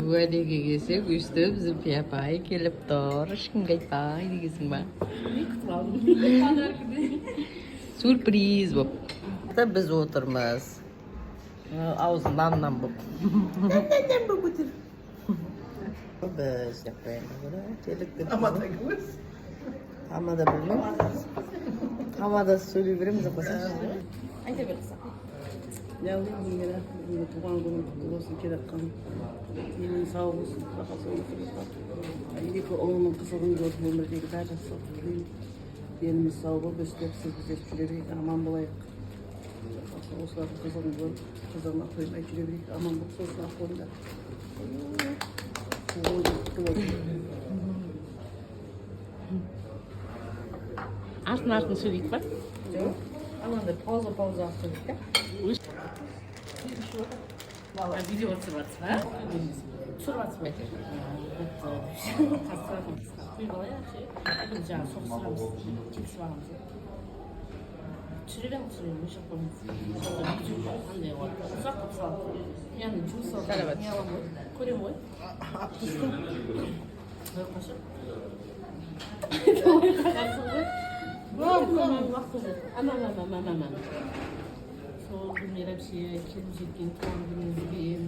Uәдеге келсек, өстіп Зүлпия апай келіп тұр. Ешкімге айтпай дегенсің ба? Сюрприз боп. Біз отырмыз. Аузы наннан боп. Наннан боп отыр. Біз жақпаймыз. Амада білмейм. Амада сөйлей береміз. Айта берсің. Yavrum yine tuğan günün kutlu olsun kirakkan. Yemin sağ olsun, bakası olsun. İyi ki oğlumun kızının gördüğü ömürdeki daha çok sağlıklı. Yenimiz sağ olun, gösterisiz bize çülerik, aman bulayık. Oslar kızının gördüğü, kızına koymayı çülerik, aman bu sosuna koyda. Артын сөйлейік ба? Жоқ, анандай пауза ақтырдық та. Видео түсіріп жатсың ба? Түсіріп жатсың ба? Құйып алайық ше. Біз жаңа соғыстырамыз. Кесіп аламыз. Түсіремін, еш қоймыз. Қандай ғой? Ұзақ қылып салып. Яғни жұмыс салып. Не аламын ғой? Көремін ғой? Түстім. Қойып қашы. Қойып қашасың ғой? Анан. Сол Гүлмира әпше келіп жеткен туған күніңізбен.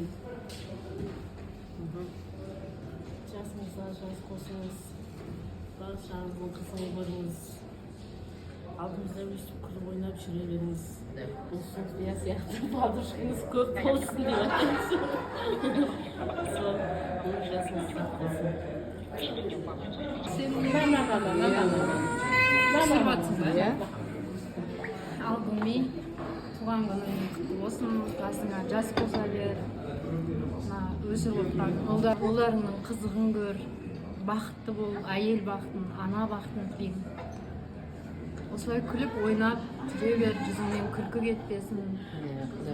Жасыңызға жас қосыңыз. Баршаңыздың қызығын көріңіз. Алдымызда өстіп күліп ойнап жүре беріңіз. Бұл София сияқты подружкаңыз көп болсын деп айтамыз. Сол жасыңыз сақ болсын. Алдымен туған күнің құтты болсын, қасыңа жас қоса бер. Өсіп отқан ұлдарыңның қызығын көр, бақытты бол, әйел бақытын, ана бақытын тілеймін. Осылай күліп ойнап жүре бер, жүзіңнен күлкі кетпесін.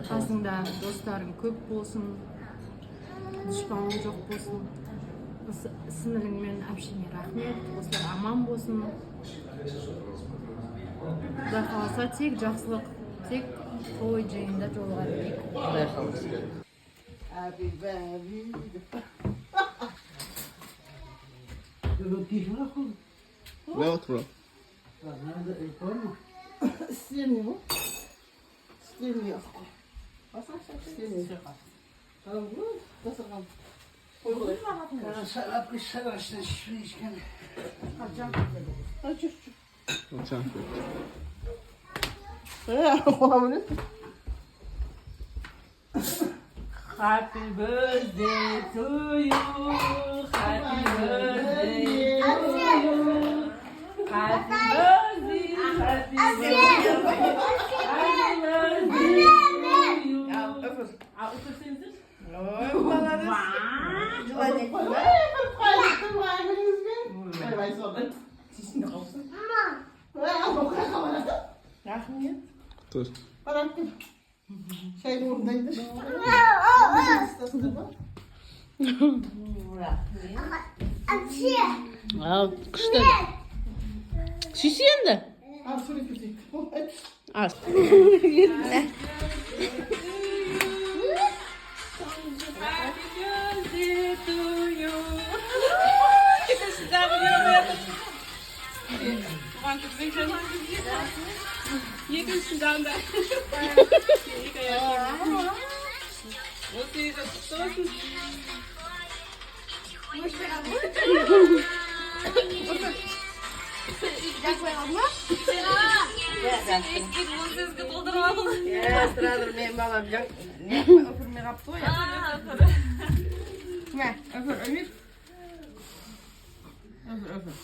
Қасыңда достарың көп болсын, дұшпаның жоқ болсын. Сіңілің мен әпшеңе рахмет, осылар аман болсын. Құдай қаласа тек жақсылық, тек той жиында жолыға берейік. Құдай қаласа. Happy baby. Ne otur? İstemiyor. İstemiyor. İstemiyor. Tamam mı? Nasıl kaldı? Şarap kış şaraptan şişme içken. Hadi çocuk. Otur. Olabilir. Happy birthday to you. Happy birthday to you. Happy birthday. Happy birthday. Happy birthday to you. Öpür. Öpürseniz. Dur. Şey buradaydı. Al, kuşta. Süsüyen de. Al şunu küçük. Al. Yedinsinden de. Vocês todos. Eski doldurmalı. Ya sıradır benim babam. Ne öpürme kaptı ya. Öpür. Öpür. Öpür.